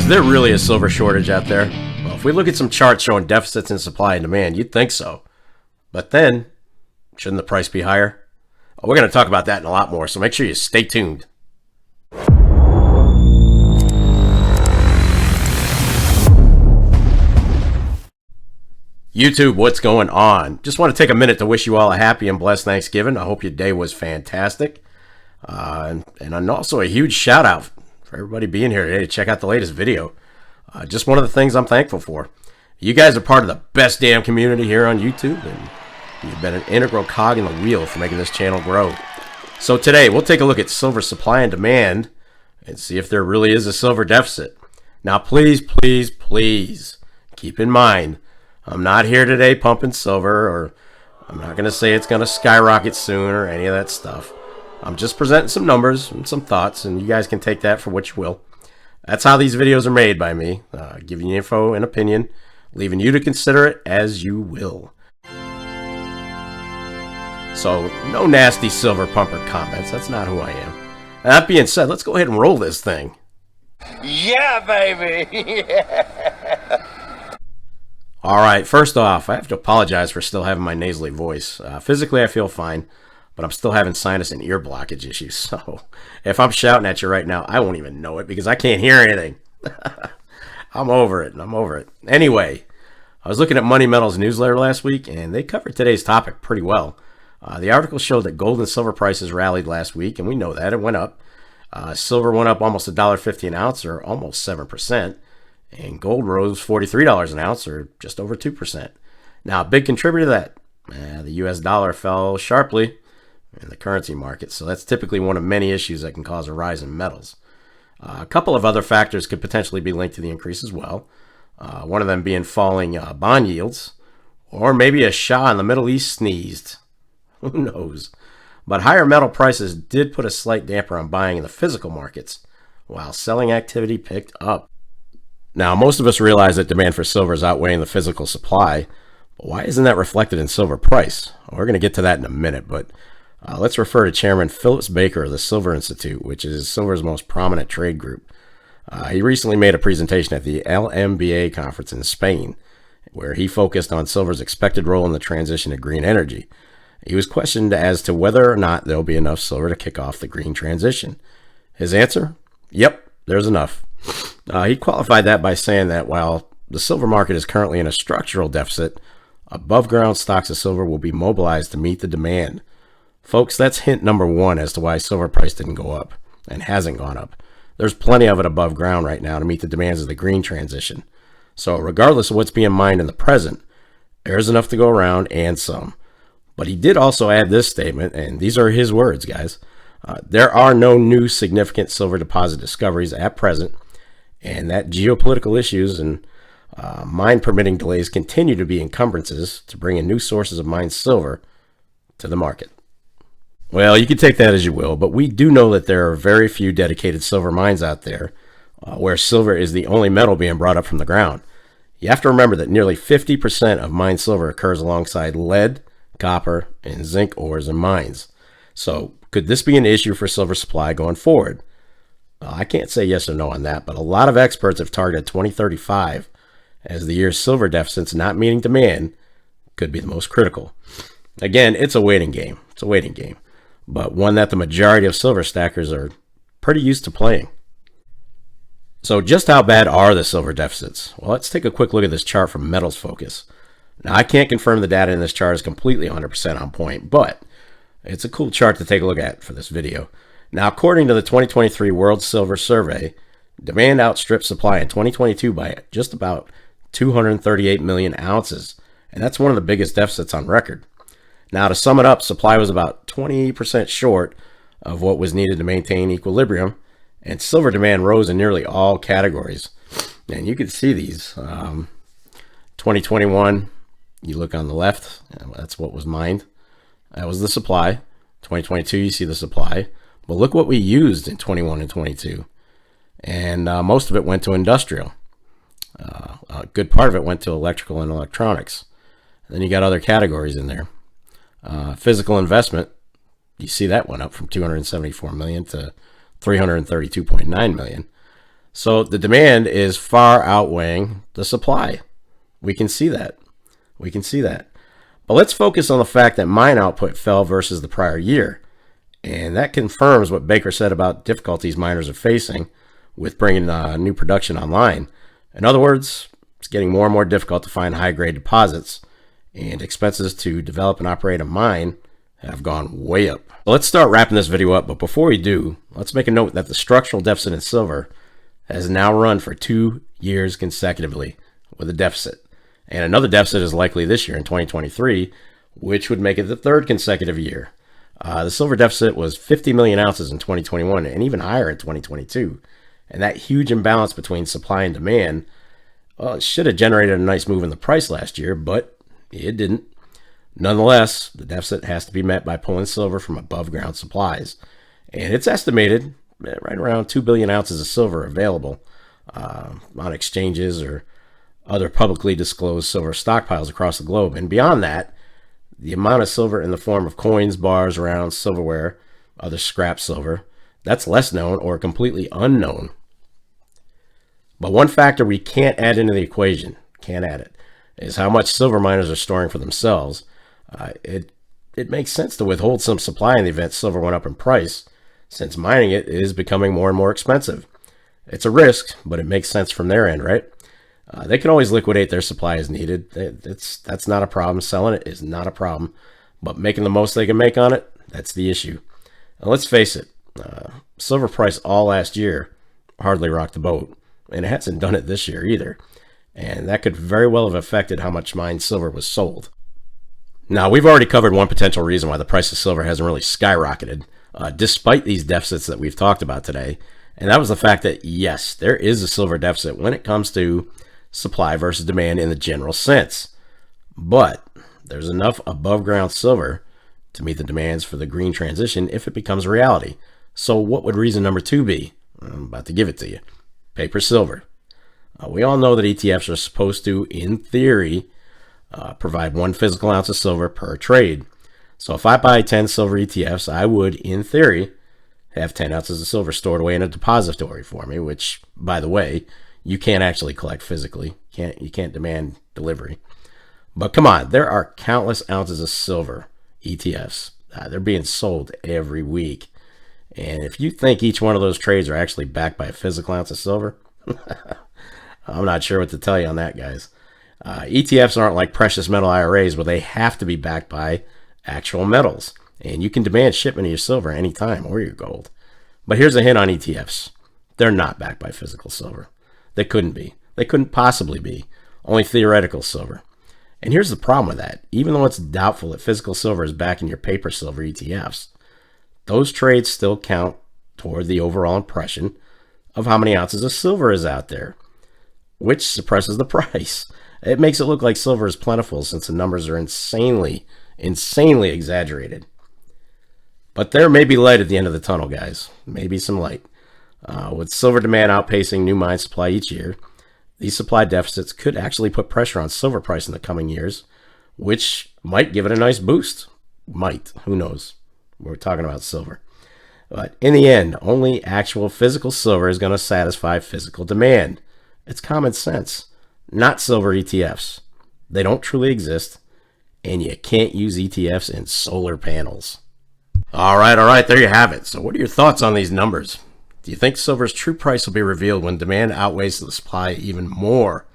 Is there really a silver shortage out there? Well, if we look at some charts showing deficits in supply and demand, you'd think so. But then, shouldn't the price be higher? Well, we're going to talk about that and a lot more, so make sure you stay tuned. YouTube, what's going on? Just want to take a minute to wish you all a happy and blessed Thanksgiving. I hope your day was fantastic. And also a huge shout out for everybody being here today to check out the latest video. Just one of the things I'm thankful for. You guys are part of the best damn community here on YouTube, and you've been an integral cog in the wheel for making this channel grow. So today, we'll take a look at silver supply and demand and see if there really is a silver deficit. Now, please, please, please keep in mind, I'm not here today pumping silver, or I'm not going to say it's going to skyrocket soon or any of that stuff. I'm just presenting some numbers and some thoughts, and you guys can take that for what you will. That's how these videos are made by me, giving you info and opinion, leaving you to consider it as you will. So, no nasty silver pumper comments. That's not who I am. And that being said, let's go ahead and roll this thing. Yeah, baby! Yeah. All right, first off, I have to apologize for still having my nasally voice. Physically, I feel fine, but I'm still having sinus and ear blockage issues. So if I'm shouting at you right now, I won't even know it because I can't hear anything. I'm over it. Anyway, I was looking at Money Metal's newsletter last week, and they covered today's topic pretty well. The article showed that gold and silver prices rallied last week, and we know that. It went up. Silver went up almost $1.50 an ounce, or almost 7%. And gold rose $43 an ounce, or just over 2%. Now, a big contributor to that, the U.S. dollar fell sharply in the currency market, so that's typically one of many issues that can cause a rise in metals. A couple of other factors could potentially be linked to the increase as well, one of them being falling bond yields, or maybe a Shah in the Middle East sneezed. Who knows? But higher metal prices did put a slight damper on buying in the physical markets, while selling activity picked up. Now, most of us realize that demand for silver is outweighing the physical supply, but why isn't that reflected in silver price? Well, we're going to get to that in a minute, but let's refer to Chairman Phillips Baker of the Silver Institute, which is silver's most prominent trade group. He recently made a presentation at the LMBA conference in Spain, where he focused on silver's expected role in the transition to green energy. He was questioned as to whether or not there'll be enough silver to kick off the green transition. His answer? Yep, there's enough. He qualified that by saying that while the silver market is currently in a structural deficit, above ground stocks of silver will be mobilized to meet the demand. Folks, that's hint number one as to why silver price didn't go up and hasn't gone up. There's plenty of it above ground right now to meet the demands of the green transition. So regardless of what's being mined in the present, there's enough to go around and some. But he did also add this statement, and these are his words, guys. There are no new significant silver deposit discoveries at present, and that geopolitical issues and mine permitting delays continue to be encumbrances to bring in new sources of mined silver to the market. Well, you can take that as you will, but we do know that there are very few dedicated silver mines out there where silver is the only metal being brought up from the ground. You have to remember that nearly 50% of mined silver occurs alongside lead, copper, and zinc ores in mines. So could this be an issue for silver supply going forward? I can't say yes or no on that, but a lot of experts have targeted 2035 as the year's silver deficits not meeting demand could be the most critical. Again, it's a waiting game. But one that the majority of silver stackers are pretty used to playing. So just how bad are the silver deficits? Well, let's take a quick look at this chart from Metals Focus. Now, I can't confirm the data in this chart is completely 100% on point, but it's a cool chart to take a look at for this video. Now, according to the 2023 World Silver Survey, demand outstripped supply in 2022 by just about 238 million ounces, and that's one of the biggest deficits on record. Now, to sum it up, supply was about 20% short of what was needed to maintain equilibrium, and silver demand rose in nearly all categories. And you can see these. 2021, you look on the left, that's what was mined. That was the supply. 2022, you see the supply. But look what we used in 21 and 22. And most of it went to industrial. A good part of it went to electrical and electronics. And then you got other categories in there. Physical investment, you see that went up from 274 million to 332.9 million. So the demand is far outweighing the supply. We can see that. We can see that. But let's focus on the fact that mine output fell versus the prior year. And that confirms what Baker said about difficulties miners are facing with bringing new production online. In other words, it's getting more and more difficult to find high-grade deposits, and expenses to develop and operate a mine have gone way up. Well, let's start wrapping this video up, but before we do, let's make a note that the structural deficit in silver has now run for 2 years consecutively with a deficit. And another deficit is likely this year in 2023, which would make it the third consecutive year. The silver deficit was 50 million ounces in 2021 and even higher in 2022. And that huge imbalance between supply and demand, well, it should have generated a nice move in the price last year, but it didn't. Nonetheless, the deficit has to be met by pulling silver from above ground supplies. And it's estimated right around 2 billion ounces of silver available on exchanges or other publicly disclosed silver stockpiles across the globe. And beyond that, the amount of silver in the form of coins, bars, rounds, silverware, other scrap silver, that's less known or completely unknown. But one factor we can't add into the equation, is how much silver miners are storing for themselves. It makes sense to withhold some supply in the event silver went up in price, since mining it is becoming more and more expensive. It's a risk, but it makes sense from their end, right? They can always liquidate their supply as needed. That's not a problem. Selling it is not a problem. But making the most they can make on it, that's the issue. Now, let's face it, silver price all last year hardly rocked the boat. And it hasn't done it this year either. And that could very well have affected how much mined silver was sold. Now, we've already covered one potential reason why the price of silver hasn't really skyrocketed, despite these deficits that we've talked about today. And that was the fact that, yes, there is a silver deficit when it comes to supply versus demand in the general sense. But there's enough above ground silver to meet the demands for the green transition if it becomes a reality. So what would reason number 2 be? I'm about to give it to you. Paper silver. We all know that ETFs are supposed to, in theory, provide 1 physical ounce of silver per trade. So if I buy 10 silver ETFs, I would, in theory, have 10 ounces of silver stored away in a depository for me, which, by the way, you can't actually collect physically. You can't demand delivery. But come on, there are countless ounces of silver ETFs. They're being sold every week. And if you think each one of those trades are actually backed by a physical ounce of silver, I'm not sure what to tell you on that, guys. ETFs aren't like precious metal IRAs where they have to be backed by actual metals. And you can demand shipment of your silver anytime or your gold. But here's a hint on ETFs. They're not backed by physical silver. They couldn't be. They couldn't possibly be. Only theoretical silver. And here's the problem with that. Even though it's doubtful that physical silver is backing your paper silver ETFs, those trades still count toward the overall impression of how many ounces of silver is out there, which suppresses the price. It makes it look like silver is plentiful since the numbers are insanely exaggerated. But there may be light at the end of the tunnel, guys. Maybe some light. With silver demand outpacing new mine supply each year, these supply deficits could actually put pressure on silver price in the coming years, which might give it a nice boost. Might. Who knows? We're talking about silver. But in the end, only actual physical silver is going to satisfy physical demand. It's common sense. Not silver ETFs. They don't truly exist, and you can't use ETFs in solar panels. All right, there you have it. So what are your thoughts on these numbers? Do you think silver's true price will be revealed when demand outweighs the supply even more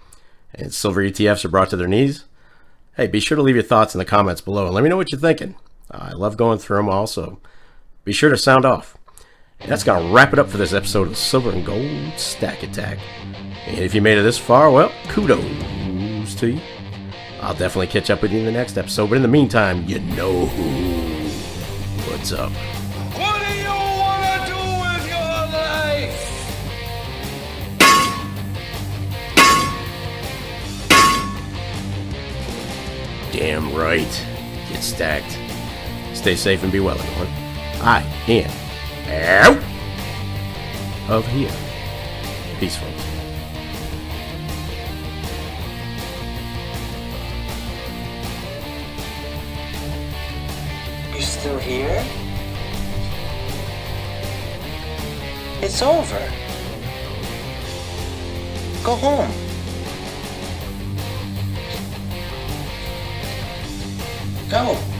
and silver ETFs are brought to their knees? Hey, be sure to leave your thoughts in the comments below and let me know what you're thinking. I love going through them all, so be sure to sound off. And that's going to wrap it up for this episode of Silver and Gold Stack Attack. And if you made it this far, well, kudos to you. I'll definitely catch up with you in the next episode, but in the meantime, you know what's up. What do you want to do with your life? Damn right. Get stacked. Stay safe and be well, everyone. I am out of here. Peace, folks. You still here? It's over. Go home. Go.